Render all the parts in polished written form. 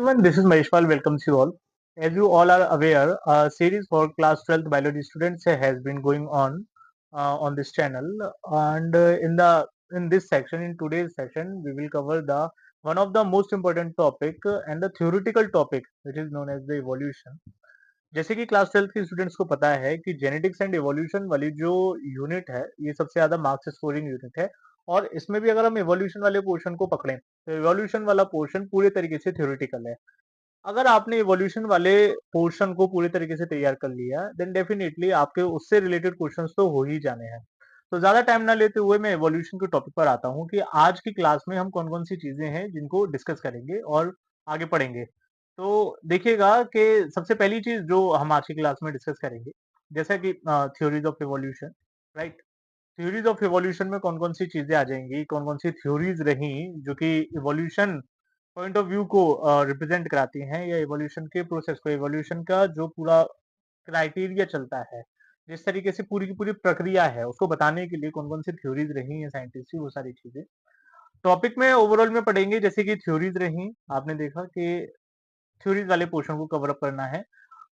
everyone, this is Maheshwal. Welcomes you all. As you all are aware, a series for class 12th biology students has been going on this channel, and in this section, in today's session, we will cover the one of the most important topic and the theoretical topic, which is known as the evolution. जैसे कि class 12th के students को पता है कि genetics and evolution वाली जो unit है, ये सबसे ज्यादा मार्क्स स्कोरिंग यूनिट है। और इसमें भी अगर हम एवोल्यूशन वाले पोर्शन को पकड़ें तो एवोल्यूशन वाला पोर्शन पूरे तरीके से थ्योरेटिकल है। अगर आपने इवोल्यूशन वाले पोर्शन को पूरे तरीके से तैयार कर लिया देन डेफिनेटली आपके उससे रिलेटेड क्वेश्चंस तो हो ही जाने हैं। तो ज्यादा टाइम ना लेते हुए मैं इवोल्यूशन के टॉपिक पर आता हूँ कि आज की क्लास में हम कौन कौन सी चीजें हैं जिनको डिस्कस करेंगे और आगे पढ़ेंगे। तो देखिएगा कि सबसे पहली चीज जो हम आज की क्लास में डिस्कस करेंगे, जैसा कि theories of evolution, right. Theories of evolution में कौन कौन सी चीजें आ जाएंगी, कौन कौन सी थ्योरीज रही जो कि इवोल्यूशन पॉइंट ऑफ व्यू को रिप्रेजेंट कराती हैं, या इवोल्यूशन के प्रोसेस को, इवोल्यूशन का जो पूरा क्राइटेरिया चलता है, जिस तरीके से पूरी की पूरी प्रक्रिया है उसको बताने के लिए कौन कौन सी थ्योरीज रही हैं साइंटिस्ट की, वो सारी चीजें टॉपिक में ओवरऑल में पढ़ेंगे। जैसे कि थ्योरीज रही, आपने देखा कि थ्योरीज वाले पोर्शन को कवर अप करना है।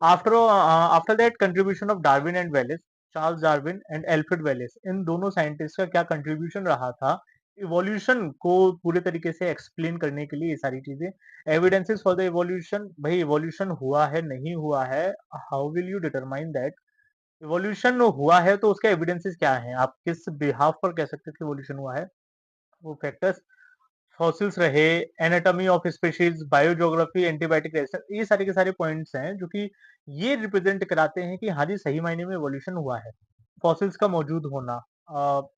After that contribution of Darwin and Wallace, Charles Darwin and Alfred Wallace, इन दोनों साइंटिस्ट का क्या कंट्रीब्यूशन रहा था इवोल्यूशन को पूरे तरीके से एक्सप्लेन करने के लिए, ये सारी चीजें। एविडेंसेस फॉर द इवोल्यूशन, भाई इवोल्यूशन हुआ है नहीं हुआ है, how will you determine that evolution हुआ है, तो उसके एविडेंसेस क्या हैं, आप किस बिहाफ पर कह सकते हैं कि इवोल्यूशन हुआ है। वो फैक्टर्स, फॉसिल्स रहे, anatomy of species, biogeography, antibiotic resistance, ये सारे के सारे पॉइंट्स हैं जो कि ये रिप्रेजेंट कराते हैं कि हाँ जी सही मायने में एवोल्यूशन हुआ है। फॉसिल्स का मौजूद होना,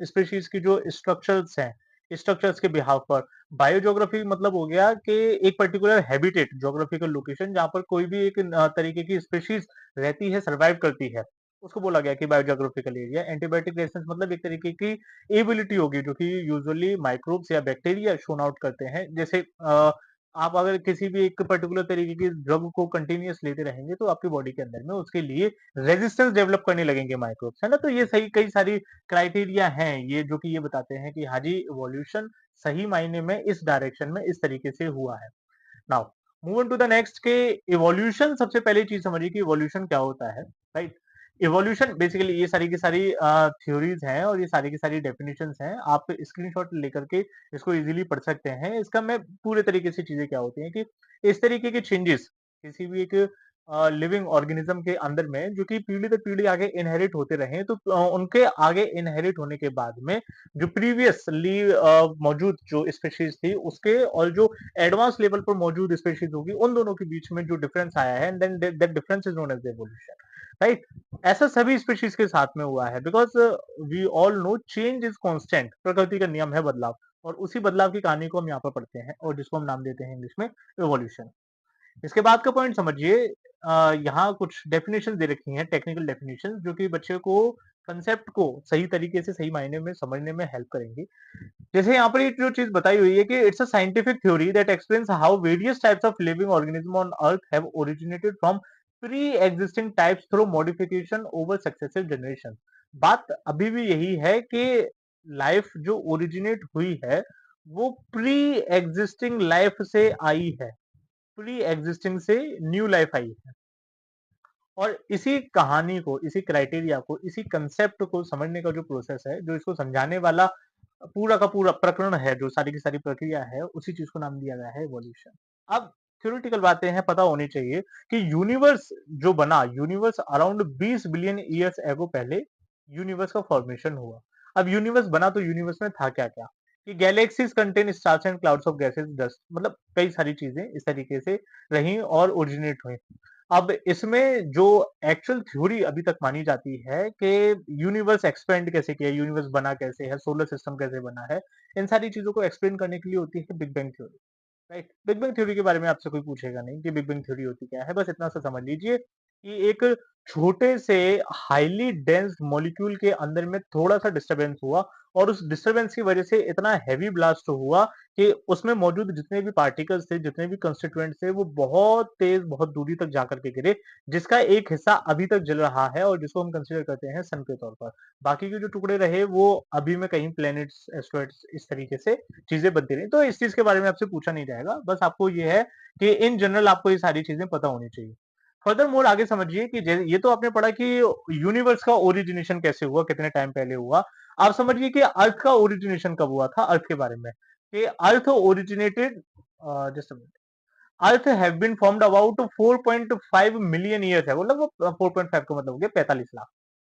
स्पीशीज की जो स्ट्रक्चर्स हैं, स्ट्रक्चर्स के बिहाव पर। बायोज्योग्राफी मतलब हो गया कि एक पर्टिकुलर हैबिटेट, ज्योग्राफिकल लोकेशन जहाँ पर कोई भी एक तरीके की स्पीशीज रहती है, सर्वाइव करती है, उसको बोला गया कि बायोज्योग्राफिकल एरिया। एंटीबायोटिक रेजिस्टेंस मतलब एक तरीके की एबिलिटी होगी जो कि यूजुअली माइक्रोब्स या बैक्टीरिया शोन आउट करते हैं। जैसे आप अगर किसी भी एक पर्टिकुलर तरीके की ड्रग को कंटिन्यूअस लेते रहेंगे तो आपकी बॉडी के अंदर में उसके लिए रेजिस्टेंस डेवलप करने लगेंगे माइक्रोब्स, है ना। तो ये सही कई सारी क्राइटेरिया हैं ये जो कि ये बताते हैं कि हाँ जी इवोल्यूशन सही मायने में इस डायरेक्शन में इस तरीके से हुआ है। Now move on to the next के इवोल्यूशन। सबसे पहली चीज समझिए कि इवोल्यूशन क्या होता है, राइट। इवोल्यूशन बेसिकली ये सारी की सारी थ्योरीज हैं और ये सारी की सारी डेफिनेशंस हैं, आप स्क्रीनशॉट लेकर के इसको इजीली पढ़ सकते हैं। इसका मैं पूरे तरीके से चीजें क्या होती हैं कि इस तरीके के चेंजेस किसी भी एक लिविंग ऑर्गेनिज्म के अंदर में जो कि पीढ़ी दर पीढ़ी आगे इनहेरिट होते रहे, तो उनके आगे इनहेरिट होने के बाद में जो प्रीवियसली मौजूद जो स्पीशीज थी उसके और जो एडवांस लेवल पर मौजूद स्पीशीज होगी, उन दोनों के बीच में जो डिफरेंस आया है, and then that difference is known as evolution, right. ऐसा सभी स्पीशीज के साथ में हुआ है because we all know change is constant, प्रकृति का नियम है बदलाव। और उसी बदलाव की कहानी को हम यहाँ पर पढ़ते हैं और जिसको हम नाम देते हैं इंग्लिश में एवोल्यूशन। इसके बाद का पॉइंट समझिए, यहाँ कुछ डेफिनेशन दे रखी हैं, टेक्निकल डेफिनेशन जो कि बच्चे को कंसेप्ट को सही तरीके से सही मायने में समझने में हेल्प करेंगी। जैसे यहाँ पर एक जो चीज बताई हुई है कि it's a scientific theory that explains how various types of living organism on earth have originated from pre existing types through modification over successive generation. बात अभी भी यही है कि लाइफ जो ओरिजिनेट हुई है वो प्री एग्जिस्टिंग लाइफ से आई है, प्री एग्जिस्टिंग से न्यू लाइफ आई है। और इसी कहानी को, इसी क्राइटेरिया को, इसी कंसेप्ट को समझने का जो प्रोसेस है, जो इसको समझाने वाला पूरा का पूरा प्रकरण है, जो सारी की सारी प्रक्रिया है, उसी चीज को नाम दिया गया है इवोल्यूशन। अब थ्योरेटिकल बातें हैं, पता होनी चाहिए कि यूनिवर्स जो बना, universe around 20 billion years ago पहले यूनिवर्स का फॉर्मेशन हुआ। अब यूनिवर्स बना तो यूनिवर्स में था क्या क्या, कि galaxies contain stars and clouds of gases dust, मतलब कई सारी चीजें इस तरीके से रही और ओरिजिनेट हुई। अब इसमें जो एक्चुअल थ्योरी अभी तक मानी जाती है कि यूनिवर्स एक्सपेंड कैसे किया, यूनिवर्स बना कैसे है, सोलर सिस्टम कैसे बना है, इन सारी चीजों को एक्सप्लेन करने के लिए होती है big bang theory, right. Big bang theory के बारे में आपसे कोई पूछेगा नहीं कि बिग बैंग थ्योरी होती क्या है, बस इतना सा समझ लीजिए कि एक छोटे से हाईली डेंस मॉलिक्यूल के अंदर में थोड़ा-सा डिस्टर्बेंस हुआ और उस डिस्टर्बेंस की वजह से इतना हेवी ब्लास्ट हुआ कि उसमें मौजूद जितने भी पार्टिकल्स थे, जितने भी कंस्टिट्यूएंट्स थे, वो बहुत तेज़, बहुत दूरी तक जाकर के गिरे, जिसका एक हिस्सा अभी तक जल रहा है और जिसको हम कंसीडर करते हैं सन के तौर पर। बाकी के जो टुकड़े रहे, वो अभी में कहीं प्लैनेट्स, एस्टेरॉइड्स इस तरीके से चीज़ें बनती रहीं। तो इस चीज़ के बारे में आपसे पूछा नहीं जाएगा, बस आपको ये है कि इन जनरल आपको ये सारी चीज़ें पता होनी चाहिए। फर्दरमोर आगे समझिए कि ये तो आपने पढ़ा कि यूनिवर्स का ओरिजिनेशन कैसे हुआ, कितने टाइम पहले हुआ। आप समझिए कि अर्थ का ओरिजिनेशन कब हुआ था, अर्थ के बारे में। कि earth originated just a minute, earth have been formed about 4.5 million years है, मतलब वो 4.5 का मतलब हो गया 45 लाख।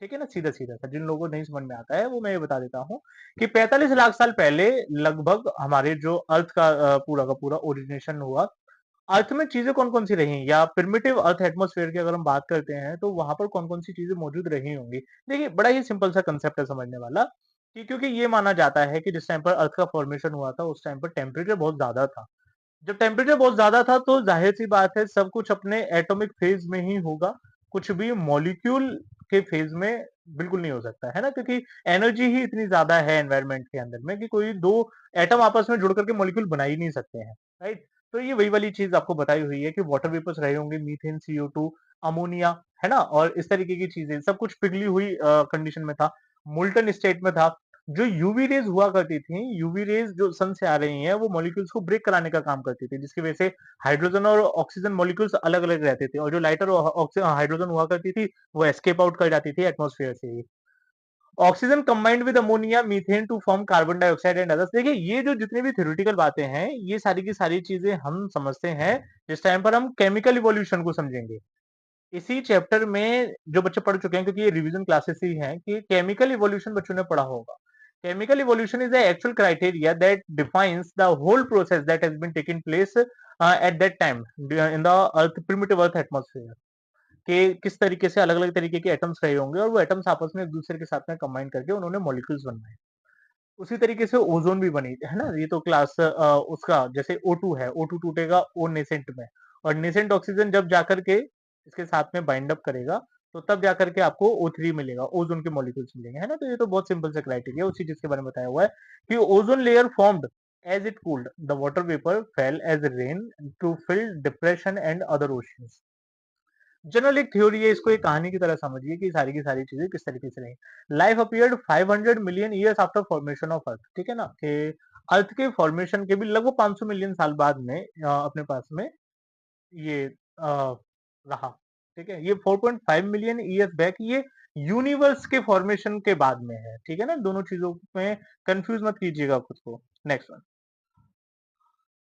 ठीक है ना, सीधा सीधा सा, जिन लोगों को नहीं समझ में आता है वो मैं ये बता देता हूँ कि 45 लाख साल पहले लगभग हमारे जो अर्थ का पूरा का पूरा ओरिजिनेशन हुआ। अर्थ में चीजें कौन-कौन सी रही या प्रिमिटिव अर्थ एटमॉस्फेयर की अगर हम बात करते हैं तो वहां पर कौन-कौन सी चीजें मौजूद रही होंगी। देखिए बड़ा ही सिंपल सा कंसेप्ट है समझने वाला कि क्योंकि ये माना जाता है कि जिस टाइम पर अर्थ का फॉर्मेशन हुआ था उस टाइम पर टेम्परेचर बहुत ज्यादा था। जब टेम्परेचर बहुत ज्यादा था तो जाहिर सी बात है सब कुछ अपने एटॉमिक फेज में ही होगा। कुछ भी मॉलिक्यूल के फेज में बिल्कुल नहीं हो सकता है ना, क्योंकि एनर्जी ही इतनी ज्यादा है एनवायरनमेंट के अंदर में कि कोई दो एटम आपस में जुड़ करके मॉलिक्यूल बना ही नहीं सकते हैं। राइट। तो ये वही वाली चीज आपको बताई हुई है कि वाटर वेपर्स रहे होंगे, मीथेन, CO2, अमोनिया, है ना, और इस तरीके की चीजें सब कुछ पिघली हुई कंडीशन में था, मोल्टन स्टेट में था। जो यूवी रेज हुआ करती थी, यूवी रेज जो सन से आ रही हैं वो मॉलिक्यूल्स को ब्रेक कराने का काम करती थी, जिसकी वजह से हाइड्रोजन और ऑक्सीजन मॉलिक्यूल्स अलग अलग रहते थे और जो लाइटर हाइड्रोजन हुआ करती थी वो एस्केप आउट कर जाती थी एटमॉस्फेयर से ही। Oxygen combined with ammonia methane to form carbon dioxide and others. देखिए ये जो जितनी भी थ्योरेटिकल बातें हैं ये सारी की सारी चीजें हम समझते हैं जिस टाइम पर हम केमिकल इवोल्यूशन को समझेंगे। इसी चैप्टर में जो बच्चे पढ़ चुके हैं, क्योंकि ये रिवीजन क्लासेस ही हैं, कि केमिकल इवोल्यूशन बच्चों ने पढ़ा होगा। Chemical evolution is the actual criteria that defines the whole process that has been taking place at that time in the earth primitive earth atmosphere. कि किस तरीके से अलग अलग तरीके के एटम्स रहे होंगे और वो एटम्स आपस में एक दूसरे के साथ में कंबाइन करके उन्होंने मॉलिक्यूल्स बनाए। उसी तरीके से ओजोन भी बनी है ना, ये तो क्लास उसका जैसे O2 है, O2 टूटेगा ओ नेसेंट में और नेसेंट ऑक्सीजन जब जाकर के इसके साथ में बाइंड अप करेगा तो तब जाकर के आपको O3 मिलेगा, ओजोन के मॉलिक्यूल्स मिलेंगे, है ना। तो ये तो बहुत सिंपल सा क्राइटेरिया उसी चीज के बारे में बताया हुआ है कि ozone layer formed as it cooled the water vapour fell as rain to fill depression and other oceans. General एक थ्योरी है, इसको एक कहानी की तरह समझिए कि सारी की सारी चीजें किस तरीके से रही। Life appeared 500 million years after formation of earth. ठीक है ना, कि अर्थ के फॉर्मेशन के भी लगभग 500 मिलियन साल बाद में अपने पास में ये रहा। ठीक है, ये 4.5 मिलियन ईयर्स बैक, ये यूनिवर्स के फॉर्मेशन के बाद में है। ठीक है ना, दोनों चीजों में कंफ्यूज मत कीजिएगा खुद को। नेक्स्ट वन,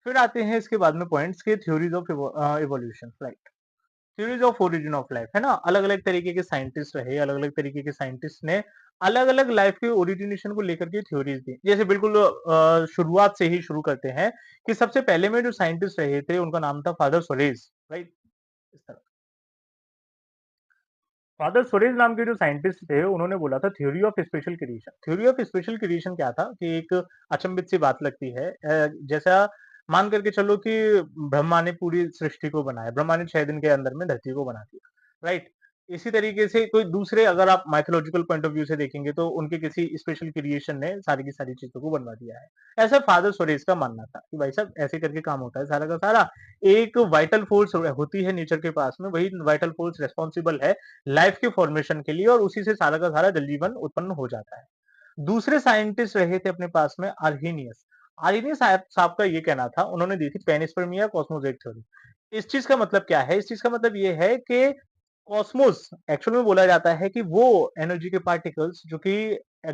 फिर आते हैं इसके बाद में पॉइंट्स के theories of evolution. Theories of origin of life, है ना। अलग अलग तरीके के साइंटिस्ट रहे, अलग अलग तरीके के साइंटिस्ट ने अलग अलग लाइफ के ओरिजिनेशन को लेकर के थ्योरीज दी। जैसे बिल्कुल शुरुआत से ही शुरू करते हैं कि सबसे पहले में जो साइंटिस्ट रहे थे उनका नाम था फादर सोरेज। राइट। इस तरह फादर सोरेज नाम के जो साइंटिस्ट थे उन्होंने बोला था theory of special creation. Theory of special creation क्या था कि एक अचंभित सी बात लगती है, जैसा मान करके चलो कि ब्रह्मा ने पूरी सृष्टि को बनाया, ब्रह्मा ने 6 दिन के अंदर में धरती को बना दिया। राइट। इसी तरीके से कोई दूसरे अगर आप माइथोलॉजिकल पॉइंट ऑफ व्यू से देखेंगे तो उनके किसी स्पेशल क्रिएशन ने सारी की सारी चीजों को बनवा दिया है। ऐसा फादर सोरेज का मानना था कि भाई साहब ऐसे करके काम होता है सारा का सारा। एक वाइटल फोर्स होती है नेचर के पास में, वही वाइटल फोर्स रेस्पॉन्सिबल है लाइफ के फॉर्मेशन के लिए और उसी से सारा का सारा जल जीवन उत्पन्न हो जाता है। दूसरे साइंटिस्ट रहे थे अपने पास में आर्हीनियस। आर्हीनियस साहब साहब का ये कहना था, उन्होंने दी थी पेनिस्पर्मिया कॉस्मोजेट थ्योरी। इस चीज का मतलब क्या है, इस चीज का मतलब ये है कि कॉस्मोस एक्चुअल में बोला जाता है कि वो एनर्जी के पार्टिकल्स जो कि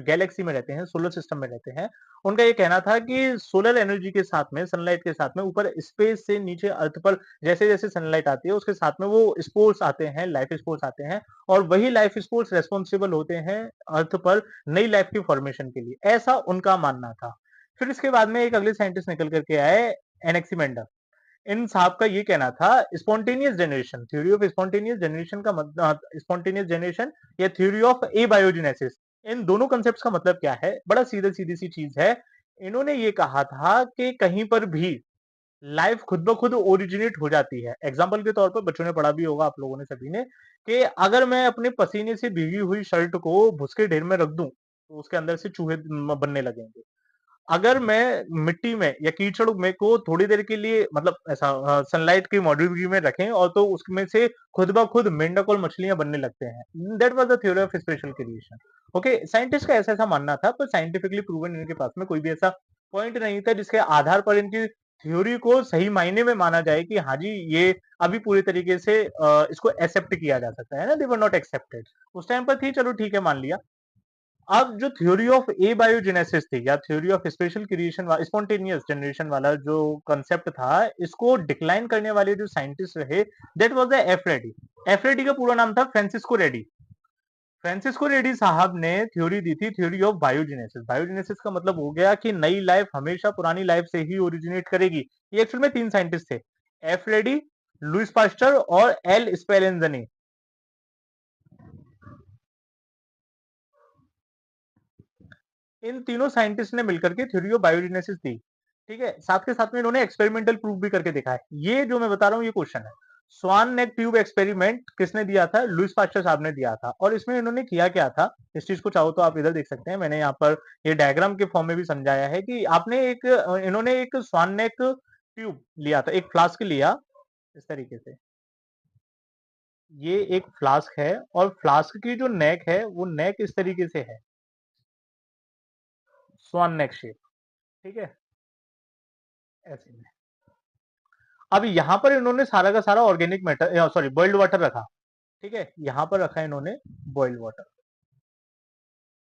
गैलेक्सी में रहते हैं, सोलर सिस्टम में रहते हैं। उनका ये कहना था कि सोलर एनर्जी के साथ में, सनलाइट के साथ में ऊपर स्पेस से नीचे अर्थ पर जैसे जैसे सनलाइट आती है उसके साथ में वो स्पोर्स आते हैं, लाइफ स्पोर्स आते हैं और वही लाइफ स्पोर्स रेस्पॉन्सिबल होते हैं अर्थ पर नई लाइफ की फॉर्मेशन के लिए, ऐसा उनका मानना था। फिर इसके बाद में एक अगले साइंटिस्ट निकल करके आए, एनेक्सीमेंडर। इन साहब का ये कहना था spontaneous generation, theory of spontaneous generation का मतलब, स्पॉन्टेनियस जनरेशन या थ्योरी ऑफ एबायोजेनेसिस, इन दोनों कंसेप्ट का मतलब क्या है, बड़ा सीधी सीधी सी चीज है। इन्होंने ये कहा था कि कहीं पर भी लाइफ खुद ब खुद ओरिजिनेट हो जाती है। एग्जाम्पल के तौर पर बच्चों ने पढ़ा भी होगा आप लोगों ने सभी ने कि अगर मैं अपने पसीने से भीगी हुई शर्ट को भुस के ढेर में रख दूं तो उसके अंदर से चूहे बनने लगेंगे। अगर मैं मिट्टी में या कीचड़ में को थोड़ी देर के लिए मतलब ऐसा सनलाइट की मौजूदगी में रखें और तो उसमें से खुद ब खुद मेंढक और मछलियां बनने लगते हैं। That was the theory of special creation. Okay, scientist का ऐसा ऐसा मानना था, पर साइंटिफिकली प्रूवन इनके पास में कोई भी ऐसा पॉइंट नहीं था जिसके आधार पर इनकी थ्योरी को सही मायने में माना जाए कि हाँ जी ये अभी पूरी तरीके से इसको एक्सेप्ट किया जा सकता है ना। दे वर नॉट एक्सेप्टेड। उस टाइम पर थी, चलो ठीक है मान लिया। अब जो थ्योरी ऑफ ए बायोजेनेसिस थी या theory of special creation spontaneous generation वाला जो कंसेप्ट था, इसको डिक्लाइन करने वाले जो साइंटिस्ट रहे, that was the F ready. F ready का पूरा नाम था फ्रांसिस्को रेडी। फ्रांसिस्को रेडी साहब ने थ्योरी दी थी, थ्योरी ऑफ बायोजेनेसिस। बायोजेनेसिस का मतलब हो गया कि नई लाइफ हमेशा पुरानी लाइफ से ही ओरिजिनेट करेगी। ये एक्चुअल में तीन साइंटिस्ट थे, एफ रेडी, लुइस पास्टर और एल स्पेलेंजनी। इन तीनों साइंटिस्ट ने मिलकर के थ्योरी ऑफ बायोजेनेसिस दी। ठीक है, साथ के साथ में इन्होंने एक्सपेरिमेंटल प्रूफ भी करके दिखा है। ये जो मैं बता रहा हूँ ये क्वेश्चन है। स्वान नेक ट्यूब एक्सपेरिमेंट किसने दिया था? लुइस पास्टर साहब ने दिया था। और इसमें इन्होंने किया क्या था, इस चीज को चाहो तो आप इधर देख सकते हैं, मैंने यहाँ पर ये डायग्राम के फॉर्म में भी समझाया है कि आपने एक इन्होंने एक स्वान नेक ट्यूब लिया था, एक फ्लास्क लिया इस तरीके से। ये एक फ्लास्क है और फ्लास्क की जो नेक है वो नेक इस तरीके से है, स्वान नेक शेप। ठीक है, ऐसे में। अब यहाँ पर इन्होंने सारा का सारा organic matter sorry boiled water रखा। ठीक है, यहाँ पर रखा इन्होंने बॉइल्ड वाटर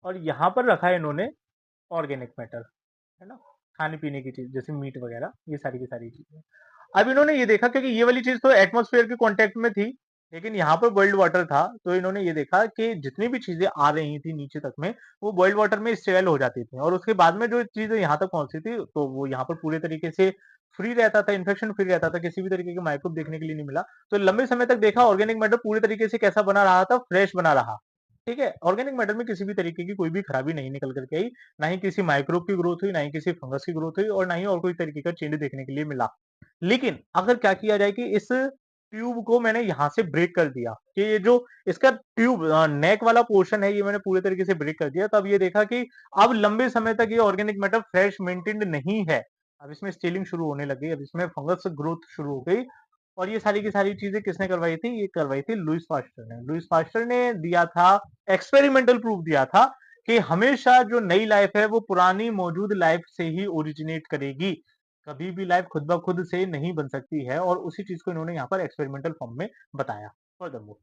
और यहाँ पर रखा है इन्होंने ऑर्गेनिक मैटर, है ना, खाने पीने की चीज जैसे मीट वगैरह, ये सारी की सारी चीजें। अब इन्होंने ये देखा क्योंकि ये वाली चीज तो एटमॉस्फेयर के कांटेक्ट में थी, लेकिन यहाँ पर बॉइल्ड वाटर था, तो इन्होंने ये देखा कि जितनी भी चीजें आ रही थी नीचे तक में वो बॉइल्ड वाटर में स्टेरल हो जाती थी और उसके बाद में जो चीजें यहाँ तक पहुंचती थी तो वो यहाँ पर पूरे तरीके से फ्री रहता था, इन्फेक्शन फ्री रहता था, किसी भी तरीके के माइक्रोब देखने के लिए नहीं मिला। तो लंबे समय तक देखा ऑर्गेनिक मैटर पूरी तरीके से कैसा बना रहा था, फ्रेश बना रहा। ठीक है, ऑर्गेनिक मैटर में किसी भी तरीके की कोई भी खराबी नहीं निकल करके आई, ना ही किसी माइक्रोब की ग्रोथ हुई, ना ही किसी फंगस की ग्रोथ हुई और ना ही और कोई तरीके का चेंज देखने के लिए मिला। लेकिन अगर क्या किया जाए कि इस ट्यूब को मैंने यहां से ब्रेक कर दिया कि ये जो इसका ट्यूब नेक वाला पोर्शन है ये मैंने पूरे तरीके से ब्रेक कर दिया, तब ये देखा कि अब लंबे समय तक ये ऑर्गेनिक मैटर फ्रेश मेंटेन्ड नहीं है। अब इसमें स्टेलिंग शुरू होने लगी, अब इसमें फंगस ग्रोथ शुरू हो गई। और ये सारी की सारी चीजें किसने करवाई थी? ये करवाई थी लुइस पास्टर ने। लुइस पास्टर ने दिया था, एक्सपेरिमेंटल प्रूफ दिया था कि हमेशा जो नई लाइफ है वो पुरानी मौजूद लाइफ से ही ओरिजिनेट करेगी, कभी भी लाइफ खुद ब खुद से नहीं बन सकती है। और उसी चीज को इन्होंने यहाँ पर एक्सपेरिमेंटल फॉर्म में बताया। फर्दरमोर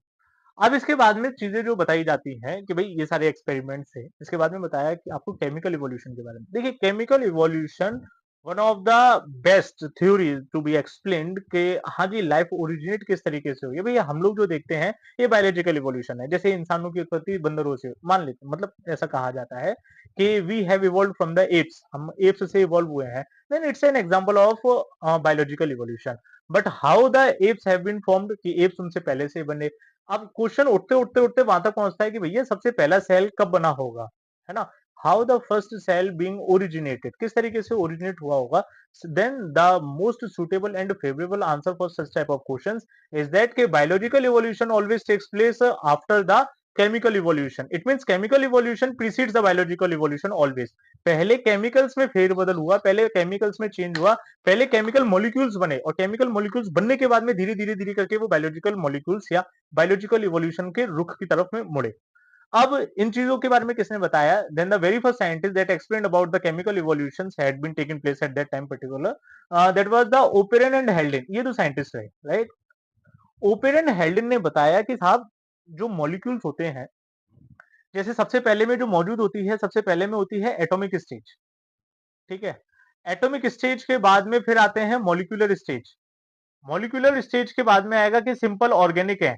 अब इसके बाद में चीजें जो बताई जाती हैं कि भाई ये सारे एक्सपेरिमेंट्स है, इसके बाद में बताया कि आपको केमिकल इवोल्यूशन के बारे में। देखिए, chemical evolution one of the best theory to be explained कि हाँ जी लाइफ ओरिजिनेट किस तरीके से हुई है। भैया हम लोग जो देखते हैं ये बायोलॉजिकल इवोल्यूशन है, जैसे इंसानों की उत्पत्ति बंदरों से मान लेते, मतलब ऐसा कहा जाता है कि we have evolve from the apes, हम एप्स से इवॉल्व हुए हैं, then it's an example of biological evolution. But how the apes have been formed, कि एप्स उनसे पहले से बने। अब क्वेश्चन उठते उठते उठते वहां तक पहुंचता है कि भैया सबसे पहला सेल कब बना होगा, है ना। How the first cell being originated, किस तरीके से ओरिजिनेट हुआ होगा। Then the most suitable and favourable answer for such type of questions is that के biological evolution always takes place after the chemical evolution. It means chemical evolution precedes the biological evolution always. पहले chemicals में फेरबदल हुआ, पहले chemicals में change हुआ, पहले chemical molecules बने और केमिकल मॉलिक्यूल्स बनने के बाद में धीरे धीरे धीरे करके वो बायोलॉजिकल मॉलिक्यूल्स या बायोलॉजिकल इवोल्यूशन के रुख की तरफ में मुड़े। अब इन चीजों के बारे में किसने बताया? Then the very first scientist that explained about the chemical evolutions had been taken place at that time particular, that was the Oparin and Haldane. ये दो साइंटिस्ट रहे, राइट। ओपेरन हेल्डेन ने बताया कि साहब जो मॉलिक्यूल्स होते हैं, जैसे सबसे पहले में जो मौजूद होती है, सबसे पहले में होती है एटॉमिक स्टेज। ठीक है, एटॉमिक स्टेज के बाद में फिर आते हैं मॉलिक्यूलर स्टेज। मॉलिक्यूलर स्टेज के बाद में आएगा कि सिंपल ऑर्गेनिक है,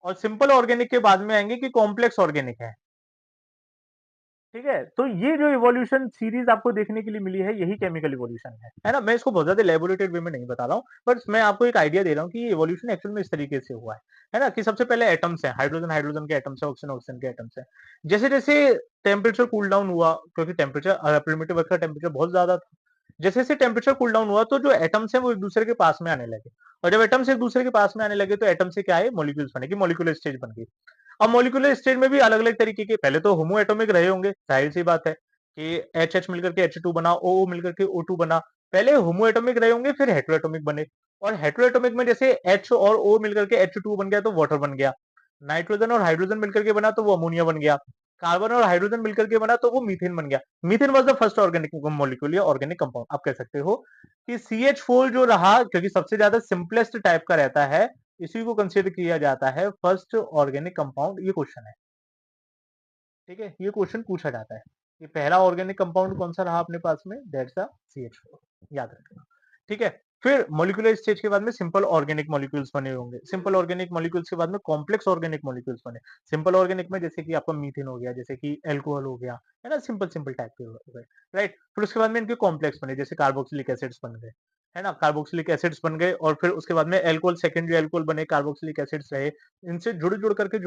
और सिंपल ऑर्गेनिक के बाद में आएंगे कि कॉम्प्लेक्स ऑर्गेनिक है। ठीक है, तो ये जो इवोल्यूशन सीरीज आपको देखने के लिए मिली है यही केमिकल इवोल्यूशन है ना। मैं इसको बहुत ज्यादा लेबोरेटेड वे में नहीं बता रहा हूँ, बट मैं आपको एक आइडिया दे रहा हूँ कि ये इवोल्यूशन एक्चुअल में इस तरीके से हुआ है ना। कि सबसे पहले एटम्स हैं, हाइड्रोजन हाइड्रोजन के एटम्स है, ऑक्सीजन ऑक्सीजन के एटम्स है। जैसे जैसे टेम्परेचर कूल डाउन हुआ, क्योंकि टेम्परेचर प्रिमिटिव अर्थ का टेम्परेचर बहुत ज्यादा था, जैसे जैसे टेम्परेचर कूल डाउन हुआ तो जो एटम्स हैं वो एक दूसरे के पास में आने लगे, और जब एटम्स एक दूसरे के पास में आने लगे तो एटम से क्या है, मॉलिक्यूल्स बनेगी, मॉलिक्यूलर स्टेज बन गई। अब मॉलिक्यूलर स्टेज में भी अलग अलग तरीके के, पहले तो होमो एटॉमिक रहे होंगे, जाहिर सी बात है कि एच एच मिलकर के एच टू बना, ओ मिलकर के ओ टू बना। पहले होमो एटॉमिक रहे होंगे, फिर हेट्रो एटॉमिक बने, और हेट्रो एटॉमिक में जैसे एच और ओ मिलकर के एच टू बन गया तो वाटर बन गया, नाइट्रोजन और हाइड्रोजन मिलकर के बना तो वो अमोनिया बन गया, कार्बन और हाइड्रोजन मिलकर के बना तो वो मीथेन बन गया। Methane was the first organic molecule या ऑर्गेनिक कंपाउंड, आप कह सकते हो कि CH4 जो रहा, क्योंकि सबसे ज्यादा सिंपलेस्ट टाइप का रहता है, इसी को कंसिडर किया जाता है फर्स्ट ऑर्गेनिक कंपाउंड। ये क्वेश्चन है, ठीक है, ये क्वेश्चन पूछा जाता है कि पहला ऑर्गेनिक कंपाउंड कौन सा रहा अपने पास में, दैट्स द CH4, याद रखना, ठीक है। फिर मॉलिक्यूलर स्टेज के बाद में सिंपल ऑर्गेनिक मॉलिक्यूल्स बने होंगे, सिंपल ऑर्गेनिक मॉलिक्यूल्स के बाद में कॉम्प्लेक्स ऑर्गेनिक मॉलिक्यूल्स बने। सिंपल ऑर्गेनिक में जैसे कि आपका मीथेन हो गया, जैसे कि एल्कोहल हो गया, है ना, सिंपल सिंपल टाइप के हो गए, राइट। फिर उसके बाद में इनके कॉम्प्लेक्स बने, जैसे कार्बोक्सिलिक एसिड्स बन गए, है ना, कार्बोक्सिलिक एसिड्स बन गए, और फिर उसके बाद में एल्कोहल, सेकेंडरी एल्कोहल बने, कार्बोक्सिलिक एसिड्स रहे, इनसे जुड़ जुड़ करके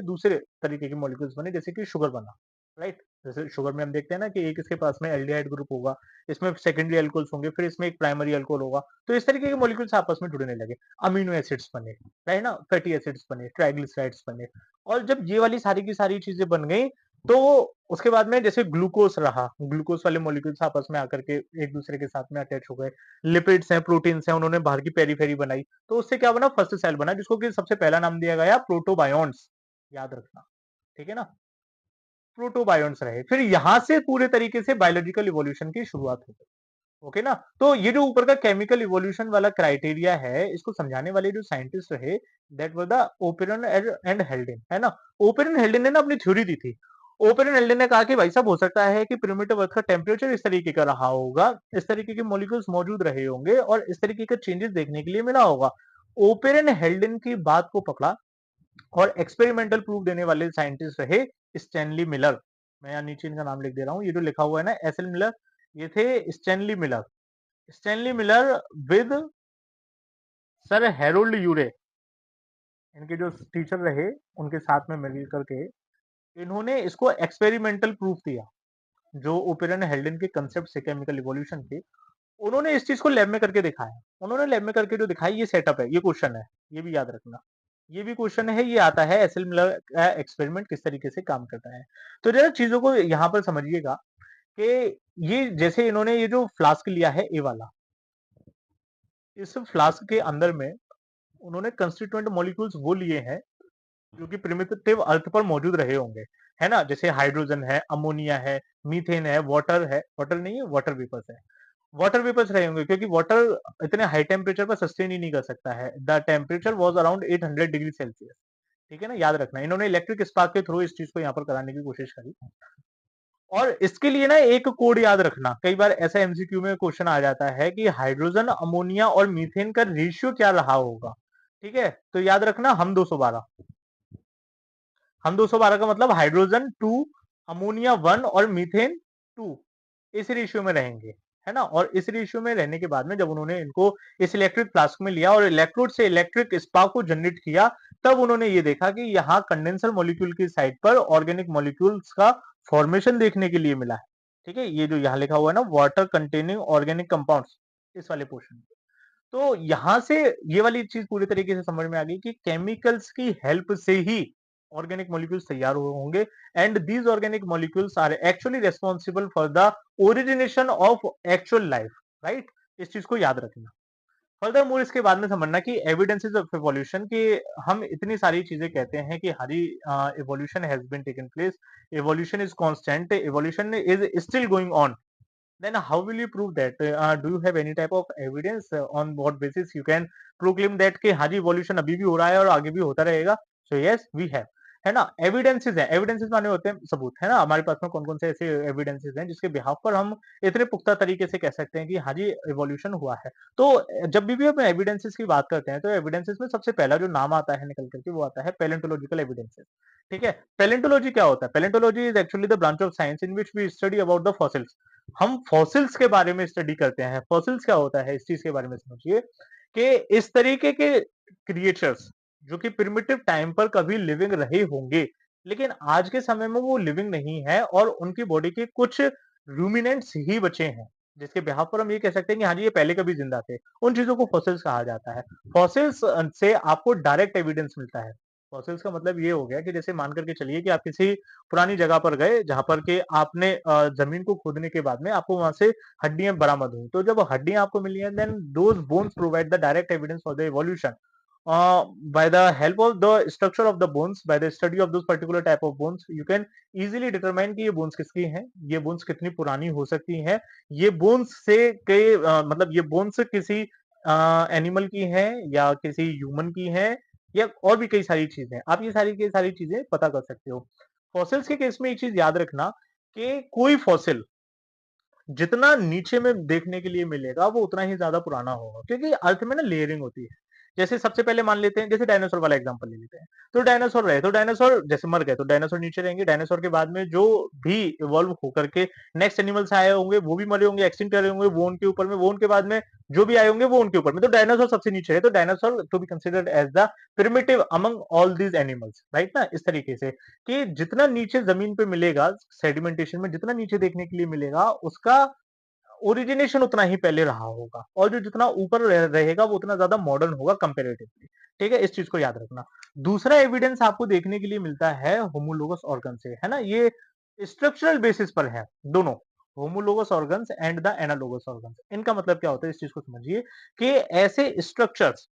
दूसरे तरीके के मॉलिक्यूल्स बने, जैसे कि शुगर बना, राइट। जैसे शुगर में हम देखते हैं ना कि एक इसके पास में एल्डिहाइड ग्रुप होगा, इसमें सेकेंडरी एल्कोहल्स होंगे, फिर इसमें एक प्राइमरी एल्कोहल होगा, तो इस तरीके के मॉलिक्यूल्स आपस में जुड़ने लगे, अमीनो एसिड्स बने, राइट ना, फैटी एसिड्स बने, ट्राइग्लिसराइड्स बने। और जब ये वाली सारी की सारी चीजें बन गई तो उसके बाद में जैसे ग्लूकोज रहा, ग्लूकोज वाले मॉलिक्यूल्स आपस में आकर के एक दूसरे के साथ में अटैच हो गए, लिपिड्स हैं, प्रोटीन्स हैं, उन्होंने बाहर की पेरीफेरी बनाई, तो उससे क्या बना, फर्स्ट सेल बना, जिसको कि सबसे पहला नाम दिया गया प्रोटोबायोन्ट्स, याद रखना, ठीक है ना, प्रोटोबायोन्ट्स रहे। फिर यहां से पूरे तरीके से बायोलॉजिकल इवोल्यूशन की शुरुआत हो गई, ओके ना। तो ये जो ऊपर का केमिकल इवोल्यूशन वाला क्राइटेरिया है, इसको समझाने वाले जो साइंटिस्ट रहे, that were the Oparin and हेल्डेन, है ना। ओपेरन हेल्डेन ने ना अपनी थ्योरी दी थी। ओपेरन हेल्डेन ने कहा कि भाई साहब, हो सकता है कि प्रिमिटिव अर्थ का टेम्परेचर इस तरीके का रहा होगा, इस तरीके के मॉलिक्यूल्स मौजूद रहे होंगे, और इस तरीके का चेंजेस देखने के लिए मिला होगा। ओपेरन हेल्डेन की बात को पकड़ा, और एक्सपेरिमेंटल प्रूफ देने वाले साइंटिस्ट रहे स्टैनली मिलर। मैं यहाँ नीचे इनका नाम लिख दे रहा हूँ, ये जो लिखा हुआ है ना एस एल मिलर, ये थे Stanley Miller. Stanley Miller with sir Harold Urey, इनके जो टीचर रहे, उनके साथ में मिल करके इन्होंने इसको एक्सपेरिमेंटल प्रूफ दिया, जो ओपेरन हेल्डेन के कंसेप्ट से केमिकल इवोल्यूशन के, उन्होंने इस चीज को लैब में करके दिखाया। उन्होंने लैब में करके जो दिखाई, ये सेटअप है, ये क्वेश्चन है, ये भी याद रखना, ये भी क्वेश्चन है, ये आता है एसएल मिलर का एक्सपेरिमेंट किस तरीके से काम करता है। तो जरा चीजों को यहाँ पर समझिएगा कि ये जैसे इन्होंने ये जो फ्लास्क लिया है ए वाला, इस फ्लास्क के अंदर में उन्होंने कंस्टिट्यूएंट मॉलिक्यूल्स वो लिए हैं जो कि प्रिमिटिव अर्थ पर मौजूद रहे होंगे, है ना, जैसे हाइड्रोजन है, अमोनिया है, मीथेन है, वाटर नहीं है, वाटर वेपर्स है, वाटर वेपर्स रहे होंगे, क्योंकि वाटर इतने हाई टेम्परेचर पर सस्टेन ही नहीं कर सकता है। The temperature was around 800 degree Celsius, ठीक है ना, याद रखना। इन्होंने इलेक्ट्रिक स्पार्क के थ्रू इस चीज को यहाँ पर कराने की कोशिश करी। और इसके लिए ना एक कोड याद रखना, कई बार ऐसा एमसीक्यू में क्वेश्चन आ जाता है कि हाइड्रोजन, अमोनिया और मीथेन का रेशियो क्या रहा होगा, ठीक है। तो याद रखना, हम 212 का मतलब हाइड्रोजन 2, अमोनिया 1 और मीथेन 2, इस रेशियो में रहेंगे, है ना। और इस रेशियो में रहने के बाद में जब उन्होंने इनको इस इलेक्ट्रिक फ्लास्क में लिया और इलेक्ट्रोड से इलेक्ट्रिक स्पार्क को जनरेट किया, तब उन्होंने ये देखा कि यहाँ कंडेंसर मॉलिक्यूल की साइड पर ऑर्गेनिक मॉलिक्यूल्स का फॉर्मेशन देखने के लिए मिला है, ठीक है। ये जो यहाँ लिखा हुआ है ना, वाटर कंटेनिंग ऑर्गेनिक कंपाउंड्स, इस वाले पोर्शन, तो यहां से ये वाली चीज पूरी तरीके से समझ में आ गई कि केमिकल्स की हेल्प से ही ऑर्गेनिक मॉलिक्यूल्स तैयार हुए होंगे, and these organic molecules are actually responsible for the origination of actual life, right. इस चीज को याद रखना। फर्दर मोर इसके बाद में समझना कि एविडेंसेस ऑफ इवोल्यूशन, कि हम इतनी सारी चीजें कहते हैं कि हरी evolution has been taken place, evolution is constant, evolution is still going on, then how will you prove that? Do you have any type of evidence on what basis you can proclaim that कि हाँ जी evolution अभी भी हो रहा है और आगे भी होता रहेगा? So yes, we have, है ना। एविडेंसेस है, एविडेंसेस माने होते हैं सबूत, है ना। हमारे पास में कौन कौन से ऐसे एविडेंसेस हैं जिसके बिहाफ पर हम इतने पुख्ता तरीके से कह सकते हैं कि हाँ जी इवोल्यूशन हुआ है। तो जब भी हम एविडेंसेस की बात करते हैं तो एविडेंसेस में सबसे पहला जो नाम आता है निकल करके, वो आता है पैलेंटोलॉजिकल एविडेंसेस, ठीक है। पैलेंटोलॉजी क्या होता है? Palaeontology is actually the branch of science in which we study about the fossils. हम फॉसिल्स के बारे में स्टडी करते हैं। फॉसिल्स क्या होता है, इस चीज के बारे में समझिए कि इस तरीके के क्रिएचर्स जो कि प्रिमिटिव टाइम पर कभी लिविंग रहे होंगे, लेकिन आज के समय में वो लिविंग नहीं है और उनकी बॉडी के कुछ रूमिनेंट्स ही बचे हैं, जिसके बिहाफ़ पर हम ये कह सकते हैं कि हाँ जी, ये पहले कभी ज़िंदा थे। उन चीज़ों को फॉसिल्स कहा जाता है। फॉसिल्स से आपको डायरेक्ट एविडेंस मिलता है। फॉसिल्स का मतलब ये हो गया कि जैसे मान कर के चलिए कि आप किसी पुरानी जगह पर गए, जहाँ पर के आपने ज़मीन को खोदने के बाद में आपको वहाँ से हड्डियाँ बरामद हुई। तो जब हड्डियाँ आपको मिली हैं, then those bones provide the direct evidence for the evolution. By the help of the structure of the bones, by the study of those particular type of bones, you can easily determine कि ये bones किसकी हैं, ये bones कितनी पुरानी हो सकती हैं, ये बोन्स से कई मतलब ये बोन्स किसी एनिमल की हैं या किसी ह्यूमन की हैं या और भी कई सारी चीजें। आप ये सारी की सारी चीजें पता कर सकते हो। फॉसिल्स के केस में एक चीज याद रखना कि कोई फॉसिल जितना नीचे में देखने के लिए मिलेगा वो उतना ही ज्यादा पुराना होगा, क्योंकि अर्थ में ना लेयरिंग होती है। जैसे सबसे पहले मान लेते हैं, जैसे डायनासोर वाला एग्जांपल ले लेते हैं। तो डायनासोर रहे, तो डायनासोर जैसे मर गए तो डायनासोर नीचे रहेंगे। डायनासोर के बाद में जो भी इवॉल्व होकर के नेक्स्ट एनिमल्स आए होंगे वो भी मरे होंगे, एक्सटिंक्ट रहे होंगे, वो उनके ऊपर में, वो उनके बाद में जो भी आए होंगे वो उनके ऊपर में। तो डायनासोर सबसे नीचे है, तो dinosaur to be considered as the primitive among all these animals, right ना। इस तरीके से कि जितना नीचे जमीन पे मिलेगा सेडिमेंटेशन में, जितना नीचे देखने के लिए मिलेगा, उसका ओरिजिनेशन उतना ही पहले रहा होगा, और जो जितना ऊपर रहेगा वो उतना ज्यादा मॉडर्न होगा कंपेरेटिवली। ठीक है, इस चीज को याद रखना। दूसरा एविडेंस आपको देखने के लिए मिलता है होमोलोगस ऑर्गन से, है ना। ये स्ट्रक्चरल बेसिस पर है दोनों, homologous organs and the analogous organs. इनका मतलब क्या होता है, इस चीज को समझिए कि ऐसे स्ट्रक्चर्स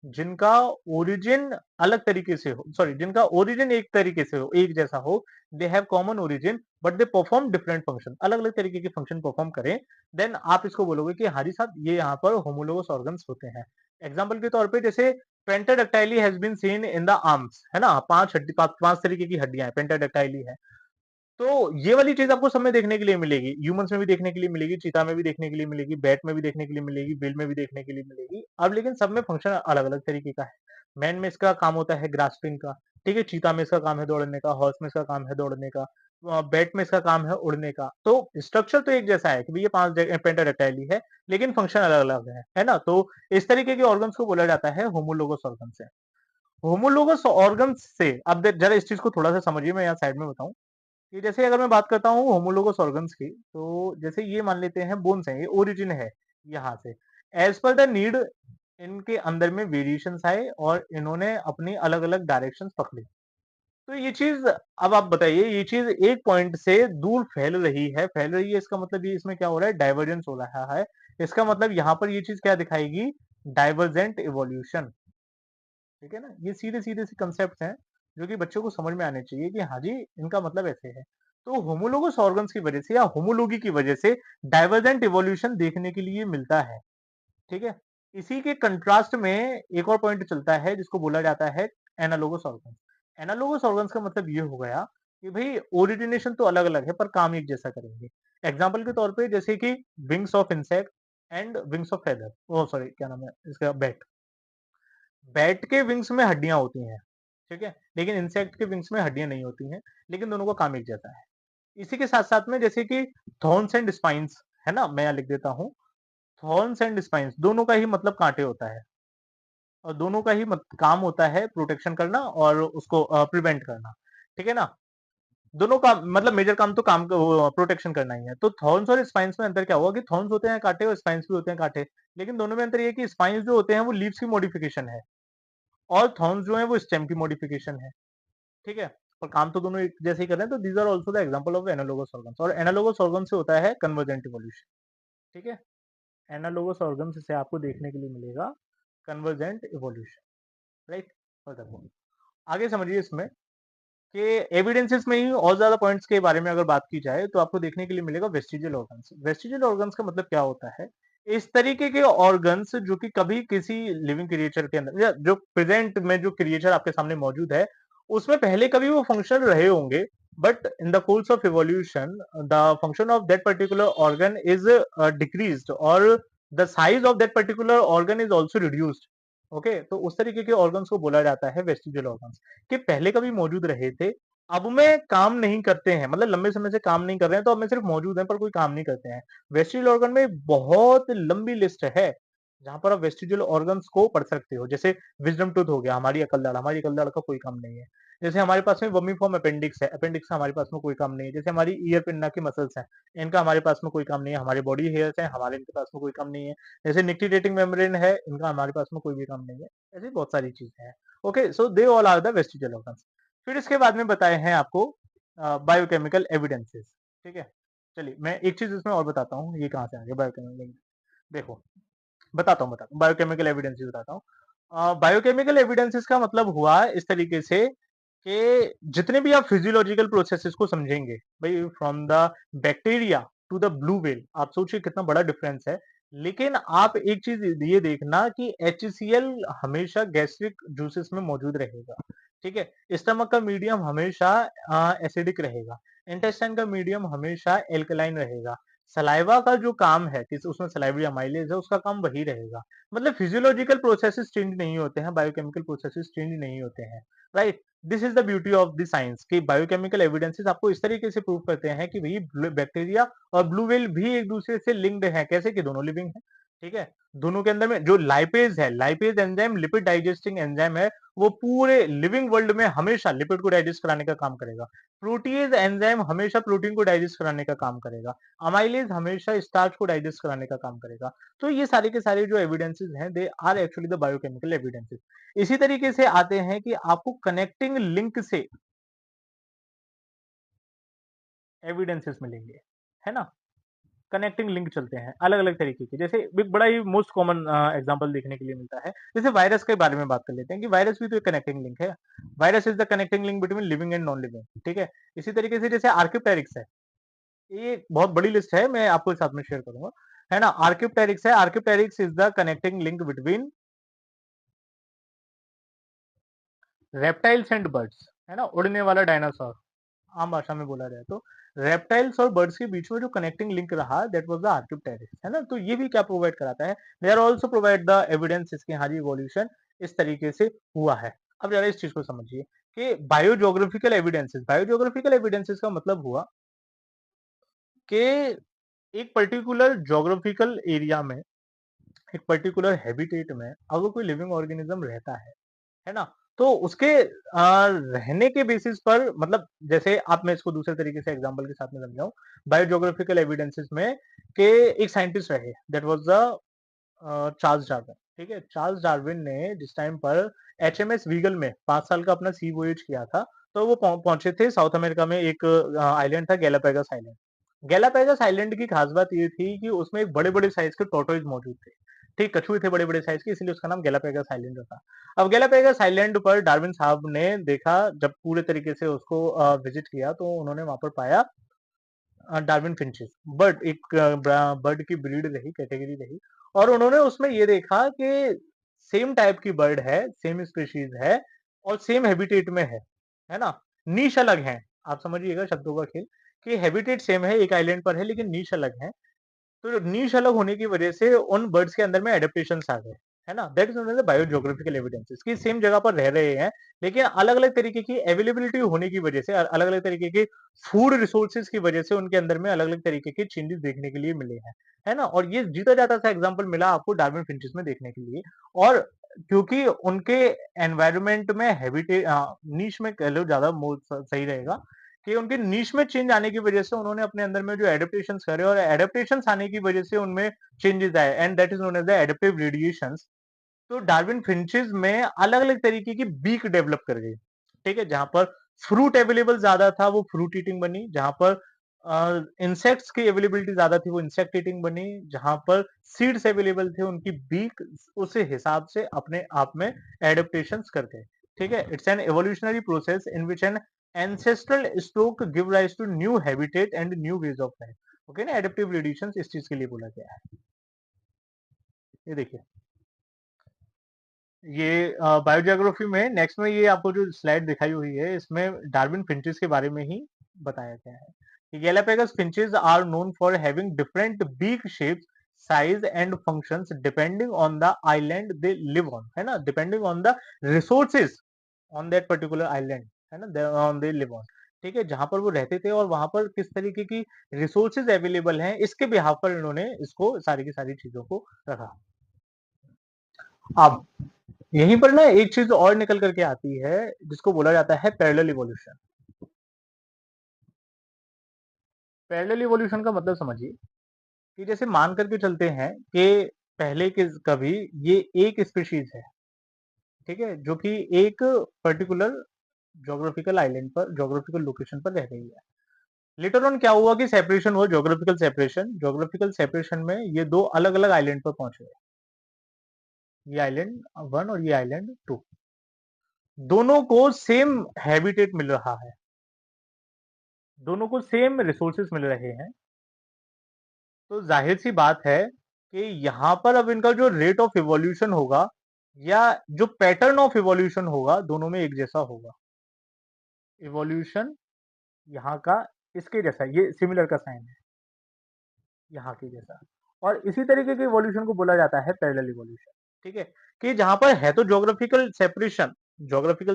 जिनका ओरिजिन अलग तरीके से हो, सॉरी, जिनका ओरिजिन एक तरीके से हो, एक जैसा हो, they have common origin but they perform different function, अलग अलग तरीके के फंक्शन परफॉर्म करें, देन आप इसको बोलोगे कि हमारे साथ ये यहाँ पर होमोलोगस ऑर्गन्स होते हैं। एग्जाम्पल के तौर पे जैसे pentadactyly has been seen in the arms, है ना। पांच हड्डी, पांच तरीके की हड्डियां हैं, पेंटाडक्टाइली है। तो ये वाली चीज आपको सब में देखने के लिए मिलेगी, ह्यूमंस में भी देखने के लिए मिलेगी, चीता में भी देखने के लिए मिलेगी, बैट में भी देखने के लिए मिलेगी, बिल में भी देखने के लिए मिलेगी। अब लेकिन सब में फंक्शन अलग अलग तरीके का है। मैन में इसका काम होता है ग्रास्पिंग का, ठीक है। चीता में इसका काम है दौड़ने का, हॉर्स में इसका काम है दौड़ने का, बैट में इसका काम है उड़ने का। तो स्ट्रक्चर तो एक जैसा है कि भाई ये पांच पेंटाडेक्टाइली है, लेकिन फंक्शन अलग अलग है ना। तो इस तरीके के ऑर्गन्स को बोला जाता है होमोलोगस ऑर्गन से। होमोलोगस ऑर्गन से अब जरा इस चीज को थोड़ा सा समझिए, मैं यहाँ साइड में बताऊं कि जैसे अगर मैं बात करता हूँ होमोलोगस ऑर्गन्स की, तो जैसे ये मान लेते हैं बोन्स हैं, ये ओरिजिन है यहाँ से। एज पर द नीड इनके अंदर में वेरिएशंस आए और इन्होंने अपनी अलग अलग डायरेक्शंस पकड़ी। तो ये चीज, अब आप बताइए, ये चीज एक पॉइंट से दूर फैल रही है, इसका मतलब ये इसमें क्या हो रहा है, डाइवर्जेंस हो रहा है। इसका मतलब यहाँ पर ये चीज क्या दिखाएगी, डाइवर्जेंट इवोल्यूशन। ठीक है ना। ये सीधे सीधे से कंसेप्ट हैं जो कि बच्चों को समझ में आने चाहिए कि हाँ जी, इनका मतलब ऐसे है। तो होमोलोगस ऑर्गन्स की वजह से या होमोलोगी की वजह से डाइवर्जेंट इवोल्यूशन देखने के लिए मिलता है। ठीक है। इसी के कंट्रास्ट में एक और पॉइंट चलता है जिसको बोला जाता है एनालोगस ऑर्गन्स। एनालोगस ऑर्गन्स का मतलब ये हो गया कि भाई ओरिजिनेशन तो अलग अलग है पर काम एक जैसा करेंगे। एग्जाम्पल के तौर पे जैसे कि wings of insect and wings of feather, oh sorry, क्या नाम है इसका, बैट। बैट के विंग्स में हड्डियां होती हैं, ठीक है, लेकिन इंसेक्ट के विंग्स में हड्डियां नहीं होती हैं, लेकिन दोनों का काम एक जैसा है। इसी के साथ साथ में जैसे कि थॉर्न्स एंड स्पाइन्स, है ना, मैं यहाँ लिख देता हूँ। थॉर्न्स एंड स्पाइन्स दोनों का ही मतलब कांटे होता है, और दोनों का ही काम होता है प्रोटेक्शन करना और उसको प्रिवेंट करना। ठीक है ना। दोनों का मतलब मेजर काम तो काम प्रोटेक्शन करना ही है। तो थॉर्न्स और स्पाइन्स में अंतर क्या हुआ कि थॉर्न्स होते हैं कांटे और स्पाइन्स भी होते हैं कांटे, लेकिन दोनों में अंतर ये है कि स्पाइन्स जो होते हैं वो लीव्स की मॉडिफिकेशन है, और थॉर्न्स जो है वो स्टेम की मॉडिफिकेशन है। ठीक है। और काम तो दोनों एक जैसे ही कर रहे हैं। तो these are also the example of analogous organs, और एनालोगस ऑर्गन से होता है कन्वर्जेंट इवोल्यूशन। ठीक है। एनालोगस ऑर्गन से आपको देखने के लिए मिलेगा कन्वर्जेंट इवोल्यूशन, राइट। फर्दर आगे समझिए इसमें कि एविडेंसेस में ही और ज्यादा पॉइंट्स के बारे में अगर बात की जाए तो आपको देखने के लिए मिलेगा वेस्टिजियल ऑर्गन्स। वेस्टिजियल ऑर्गन्स का मतलब क्या होता है, इस तरीके के ऑर्गन्स जो कि कभी किसी लिविंग क्रिएचर के अंदर या जो प्रेजेंट में जो क्रिएचर आपके सामने मौजूद है उसमें पहले कभी वो फंक्शन रहे होंगे, but in the course of evolution the function of that particular organ is decreased, और the size of that particular organ is also reduced. Okay, तो उस तरीके के ऑर्गन्स को बोला जाता है वेस्टिजियल ऑर्गन्स, कि पहले कभी मौजूद रहे थे, अब में काम नहीं करते हैं, मतलब लंबे समय से काम नहीं कर रहे हैं, तो अब में सिर्फ मौजूद हैं पर कोई काम नहीं करते हैं। वेस्टिजियल ऑर्गन में बहुत लंबी लिस्ट है। जहाँ पर आप वेस्टिजुअल ऑर्गन्स को पढ़ सकते हो, जैसे विज़डम टूथ हो गया, हमारी अकल दाढ़ का कोई काम नहीं है। जैसे हमारे पास में वर्मीफॉर्म अपेंडिक्स है, अपेंडिक्स का हमारे पास में कोई काम नहीं है। जैसे हमारी ईयर पिन्ना की मसल्स हैं, इनका हमारे पास में कोई काम नहीं है। हमारे बॉडी हेयर्स हैं, हमारे इनके पास में कोई काम नहीं है। जैसे निक्टिडेटिंग मेम्ब्रेन है, इनका हमारे पास में कोई भी काम नहीं है। ऐसी बहुत सारी चीज़ें हैं। Okay, so they all are the vestigial organs. फिर इसके बाद में बताए हैं आपको बायोकेमिकल एविडेंसेस, ठीक है? चलिए, मैं एक चीज़ इसमें और बताता हूँ, ये कहाँ से आ गया बायोकेमिकल। देखो, बताता हूँ, बायोकेमिकल एविडेंसेस बताता हूँ। बायोकेमिकल एविडेंसेस का मतलब हुआ इस तरीके से कि जितने भी आप फिजियोलॉजिकल प्रोसेसेस को समझेंगे, भाई from the bacteria to the blue whale, आप सोचिए कितना बड़ा डिफरेंस है। लेकिन आप एक चीज ये देखना कि HCl हमेशा गैस्ट्रिक जूसेस में मौजूद रहेगा, ठीक है? स्टमक का मीडियम हमेशा एसिडिक रहेगा, इंटेस्टाइन का मीडियम हमेशा एल्कलाइन रहेगा, सलाइवा का जो काम है कि उसमें सलाइवरी अमाइलेज है, उसका काम वही रहेगा। मतलब फिजियोलॉजिकल प्रोसेसेस चेंज नहीं होते हैं, बायोकेमिकल प्रोसेसेस चेंज नहीं होते हैं, right? This is the beauty of the science कि बायोकेमिकल एविडेंसेस आपको इस तरीके से प्रूव करते हैं कि भाई बैक्टीरिया और ब्लू व्हेल भी एक दूसरे से लिंक्ड है, कैसे कि दोनों लिविंग है, ठीक है? दोनों के अंदर में जो लाइपेज है, lipase enzyme lipid digesting enzyme है, वो पूरे लिविंग वर्ल्ड में हमेशा लिपिड को डाइजेस्ट कराने का काम करेगा। प्रोटीज एंजाइम हमेशा प्रोटीन को डाइजेस्ट कराने का काम करेगा। अमाइलेज हमेशा स्टार्च को डाइजेस्ट कराने का काम करेगा। तो ये सारे के सारे जो एविडेंसेस हैं, they are actually the biochemical evidences. इसी तरीके से आते हैं कि आपको कनेक्टिंग लिंक से एविडेंसेस मिलेंगे, है ना? कनेक्टिंग लिंक चलते हैं अलग अलग तरीके के। जैसे एक बड़ा ही मोस्ट कॉमन एग्जांपल देखने के लिए मिलता है, जैसे वायरस के बारे में बात कर लेते हैं कि वायरस भी तो एक कनेक्टिंग लिंक है। Virus is the connecting link between living and non living, ठीक है? इसी तरीके से जैसे आर्किप्टेरिक्स है, ये बहुत बड़ी लिस्ट है, मैं आपको साथ में शेयर करूंगा, है ना? आर्किप्टेरिक्स है, archaeopteryx is the connecting link between reptiles and birds, है ना? उड़ने वाला डायनासोर, आम भाषा में बोला जाए तो रेप्टाइल्स और बर्ड्स के बीच में जो कनेक्टिंग लिंक रहा, दैट वाज द आर्किप्टेरिक्स, है ना? तो ये भी क्या प्रोवाइड कराता है, they are also provide the evidence इसके, हाँ जी, इवोल्यूशन इस तरीके से हुआ है। अब जरा इस चीज को समझिए कि बायोजियोग्राफिकल एविडेंसेस का मतलब हुआ कि एक पर्टिकुलर ज्योग्राफिकल एरिया में, एक पर्टिकुलर हैबिटेट में अगर कोई लिविंग ऑर्गेनिज्म रहता है ना? तो उसके रहने के बेसिस पर, मतलब जैसे आप, मैं इसको दूसरे तरीके से एग्जांपल के साथ में समझाऊं, बायोजियोग्राफिकल एविडेंसेस में कि एक साइंटिस्ट रहे, that was the Charles Darwin, ठीक है? चार्ल्स डार्विन ने जिस टाइम पर HMS वीगल में 5 साल का अपना सी वोयेज किया था, तो वो पहुंचे थे साउथ अमेरिका में, एक आइलैंड था गैलापागोस आइलैंड। गैलापागोस आइलैंड की खास बात ये थी कि उसमें एक बड़े बड़े साइज के टोटोइज मौजूद थे, ठीक, कछुए थे बड़े बड़े साइज के, इसलिए उसका नाम गैलापागोस आइलैंड रखा। अब गैलापागोस आइलैंड पर डार्विन साहब ने देखा, जब पूरे तरीके से उसको विजिट किया, तो उन्होंने वहां पर पाया डार्विन फिंचेस, बर्ड, एक बर्ड की ब्रीड रही, कैटेगरी रही, और उन्होंने उसमें ये देखा कि सेम टाइप की बर्ड है, सेम स्पीशीज है, और सेम हैबिटेट में है ना? नीश अलग है, आप समझिएगा शब्दों का खेल, कि हैबिटेट सेम है, एक आइलैंड पर है, लेकिन नीश अलग है। तो नीश अलग होने की वजह से उन बर्ड्स के अंदर में एडेप्टेशन आ गए, है ना? That is known as biogeographical evidences, कि सेम जगह पर रह रहे हैं, लेकिन अलग अलग तरीके की अवेलेबिलिटी होने की वजह से, अलग अलग तरीके के फूड रिसोर्सेज की वजह से उनके अंदर में अलग अलग तरीके के चेंजेस देखने के लिए मिले हैं, है ना? और ये जीता जाता सा एग्जाम्पल मिला आपको डार्विन फिंचेस में देखने के लिए। और क्योंकि उनके एनवायरमेंट में हैबिटेट, नीश में कह लो ज्यादा सही रहेगा, कि उनके नीश में चेंज आने की वजह से उन्होंने अपने अंदर में जो एडेप्टेशंस करे, और एडेप्टेशंस आने की वजह से उनमें चेंजेस आए, and that is known as the adaptive radiations. तो डार्विन फिंचेस में अलग अलग तरीके की बीक डेवलप कर गई, ठीक है? जहां पर फ्रूट अवेलेबल ज्यादा था, वो फ्रूट ईटिंग बनी, जहां पर इंसेक्ट्स की अवेलेबिलिटी ज्यादा थी, वो इंसेक्ट ईटिंग बनी, जहां पर सीड्स अवेलेबल थे, उनकी बीक उस हिसाब से अपने आप में एडेप्टेशंस कर गए, ठीक है? It's an evolutionary process in which N ancestral stock give rise to new habitat and new ways of life। Okay ना? एडेप्टिव रेडिएशंस इस चीज के लिए बोला गया है। ये देखिए, ये बायोजियोग्राफी में नेक्स्ट में ये आपको जो स्लाइड दिखाई हुई है, इसमें डार्विन फिंचेस के बारे में ही बताया गया है कि Galapagos finches are known for having different beak shapes, size and functions depending on the island they live on, है ना? Depending on the resources on that particular island, है ना? ऑन दे लिव ऑन, ठीक है? जहां पर वो रहते थे और वहां पर किस तरीके की रिसोर्सेज अवेलेबल हैं, इसके बिहाफ पर इन्होंने इसको सारी की सारी चीजों को रखा। अब यहीं पर ना एक चीज और निकल करके आती है जिसको बोला जाता है पैरेलल इवोल्यूशन। पैरेलल इवोल्यूशन का मतलब समझिए कि जैसे मान करके चलते हैं कि पहले के कभी ये एक स्पीशीज है, ठीक है, जो कि एक पर्टिकुलर ज्योग्राफिकल आइलैंड पर, ज्योग्राफिकल लोकेशन पर रह रही है। लेटर ऑन क्या हुआ कि सेपरेशन हुआ, ज्योग्राफिकल सेपरेशन में ये दो अलग अलग आइलैंड पर पहुंच गए, ये आइलैंड वन और ये आइलैंड टू। दोनों को सेम हैबिटेट मिल रहा है, दोनों को सेम रिसोर्सेस मिल रहे हैं। तो जाहिर सी बात है कि यहाँ पर अब इनका जो रेट ऑफ इवोल्यूशन होगा या जो पैटर्न ऑफ इवोल्यूशन होगा दोनों में एक जैसा होगा। इवोल्यूशन यहाँ का इसके जैसा, ये सिमिलर का साइन है यहाँ के जैसा। और इसी तरीके के इवोल्यूशन को बोला जाता है पैरेलल इवोल्यूशन। ठीक है, कि जहां पर है तो ज्योग्राफिकल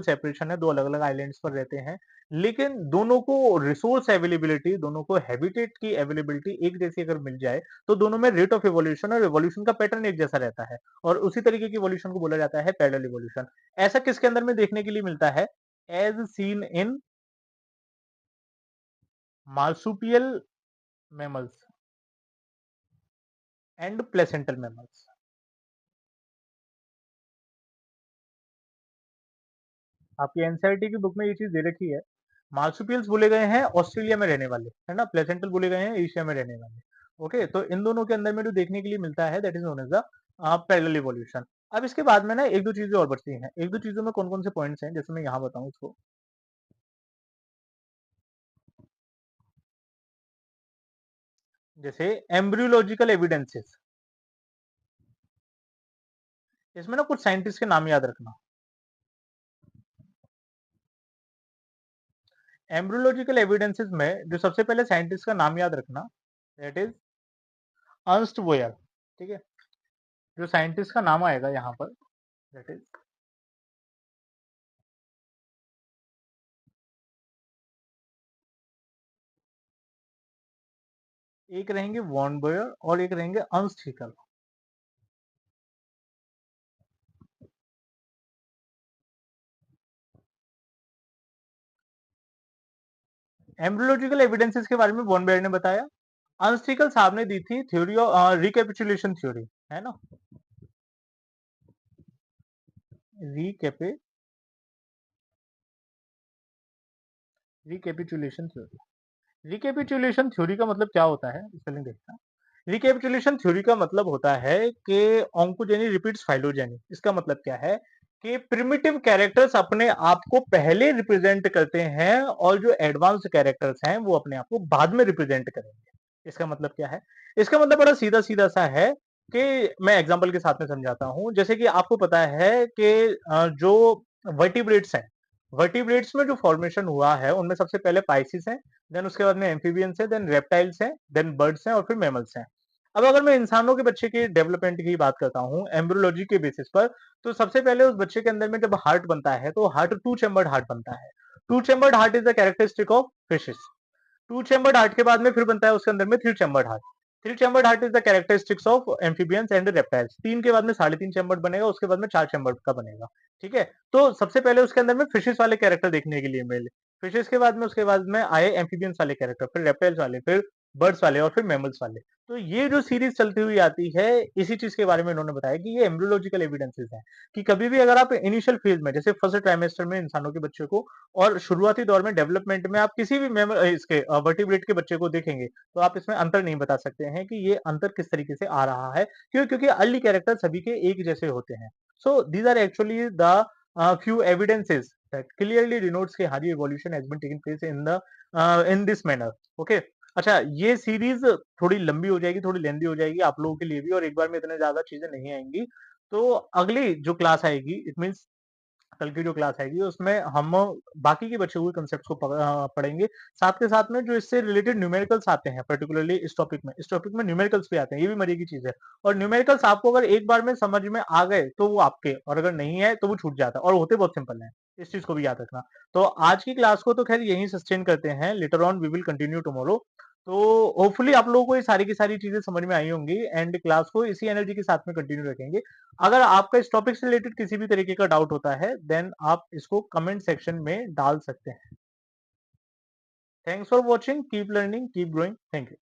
सेपरेशन है, दो अलग अलग आइलैंड्स पर रहते हैं, लेकिन दोनों को रिसोर्स अवेलेबिलिटी, दोनों को हैबिटेट की अवेलेबिलिटी एक जैसी अगर मिल जाए तो दोनों में रेट ऑफ इवोल्यूशन और इवोल्यूशन का पैटर्न एक जैसा रहता है। और उसी तरीके की इवोल्यूशन को बोला जाता है पैरेलल इवोल्यूशन। ऐसा किसके अंदर में देखने के लिए मिलता है? As seen in marsupial mammals and placental mammals. आपकी एनसीईआरटी की बुक में ये चीज दे रखी है। मार्सुपियल्स बोले गए हैं ऑस्ट्रेलिया में रहने वाले, है ना, प्लेसेंटल बोले गए हैं एशिया में रहने वाले। ओके, तो इन दोनों के अंदर में जो देखने के लिए मिलता है that is known as the parallel evolution. अब इसके बाद में ना एक दो चीजें और बचती हैं। एक दो चीजों में कौन कौन से पॉइंट्स हैं, जैसे मैं यहाँ बताऊं उसको। जैसे एम्ब्रियोलॉजिकल एविडेंसेस, इसमें ना कुछ साइंटिस्ट के नाम याद रखना। एम्ब्रियोलॉजिकल एविडेंसेस में जो सबसे पहले साइंटिस्ट का नाम याद रखना दैट इज अर्नस्ट बोयर। ठीक है, जो साइंटिस्ट का नाम आएगा यहाँ पर दैट इज, एक रहेंगे वॉन बोयर और एक रहेंगे अर्नस्ट हिकल। एम्ब्रियोलॉजिकल एविडेंसेस के बारे में वॉन बेयर ने बताया। अर्नस्ट हिकल साहब ने दी थी थ्योरी ऑफ रिकैपिचुलेशन थ्योरी, है ना, रिकैपे रिकैपिचुलेशन थ्योरी। रिकैपिचुलेशन थ्योरी का मतलब क्या होता है, स्पेलिंग देखना। रिकैपिचुलेशन थ्योरी का मतलब होता है कि ऑन्कोजेनी रिपीट्स फाइलोजेनी। इसका मतलब क्या है कि प्रिमिटिव कैरेक्टर्स अपने आप को पहले रिप्रेजेंट करते हैं और जो एडवांस्ड कैरेक्टर्स हैं वो अपने आप को बाद में रिप्रेजेंट करेंगे। इसका मतलब क्या है? इसका मतलब बड़ा सीधा सीधा सा है कि मैं एग्जांपल के साथ में समझाता हूं। जैसे कि आपको पता है कि जो वर्टिब्रेट्स हैं, वर्टिब्रेट्स में जो फॉर्मेशन हुआ है उनमें सबसे पहले पाइसिस है, देन उसके बाद में एम्फीबियंस है, देन रेप्टाइल्स हैं, देन बर्ड्स हैं और फिर मैमल्स हैं। अब अगर मैं इंसानों के बच्चे के डेवलपमेंट की बात करता हूँ एम्ब्रियोलॉजी के बेसिस पर, तो सबसे पहले उस बच्चे के अंदर में जब हार्ट बनता है तो हार्ट टू चैम्बर्ड हार्ट बनता है। Two chambered heart is the characteristic of fishes. Two chambered heart के बाद में फिर बनता है उसके अंदर में three chambered heart. Three chambered heart is the characteristics of amphibians and reptiles. तीन के बाद में साढ़े तीन चैम्बर्ड बनेगा, उसके बाद में चार चैम्बर्ड का बनेगा। ठीक है, तो सबसे पहले उसके अंदर में फिशेस वाले कैरेक्टर देखने के लिए मिले। फिशेस के बाद में उसके बाद में आए एम्फीबियंस वाले कैरेक्टर, फिर रेप्टाइल्स वाले, फिर बर्ड्स वाले और फिर मैमल्स वाले। तो ये जो सीरीज चलती हुई आती है, इसी चीज के बारे में इन्होंने बताया कि ये एम्ब्रियोलॉजिकल एविडेंसेस हैं कि कभी भी अगर आप इनिशियल फेज में जैसे फर्स्ट ट्राइमेस्टर में इंसानों के बच्चे को और शुरुआती दौर में डेवलपमेंट में आप किसी भी इसके वर्टिब्रेट के बच्चे को देखेंगे तो आप इसमें अंतर नहीं बता सकते हैं कि ये अंतर किस तरीके से आ रहा है। क्यों? क्योंकि अर्ली कैरेक्टर सभी के एक जैसे होते हैं। So these are actually the few evidences that clearly denotes कि हाँ जी evolution has been taking place in this manner. Okay, अच्छा, ये सीरीज थोड़ी लंबी हो जाएगी, थोड़ी लेंदी हो जाएगी आप लोगों के लिए भी, और एक बार में इतने ज्यादा चीजें नहीं आएंगी। तो अगली जो क्लास आएगी, इट मीन्स कल की जो क्लास आएगी उसमें हम बाकी के बचे हुए कंसेप्ट को पढ़ेंगे। साथ के साथ में जो इससे रिलेटेड न्यूमेरिकल्स आते हैं, पर्टिकुलरली इस टॉपिक में न्यूमेरिकल्स भी आते हैं, ये भी मजे की चीज है। और न्यूमेरिकल्स आपको अगर एक बार में समझ में आ गए तो वो आपके, और अगर नहीं है तो वो छूट जाता है, और होते बहुत सिंपल है। इस चीज को भी याद रखना। तो आज की क्लास को तो खैर यहीं सस्टेन करते हैं, later on we will continue tomorrow. तो होपफुली आप लोगों को ये सारी की सारी चीजें समझ में आई होंगी एंड क्लास को इसी एनर्जी के साथ में कंटिन्यू रखेंगे। अगर आपका इस टॉपिक से रिलेटेड किसी भी तरीके का डाउट होता है देन आप इसको कमेंट सेक्शन में डाल सकते हैं। Thanks for watching, keep learning, keep growing. Thank you.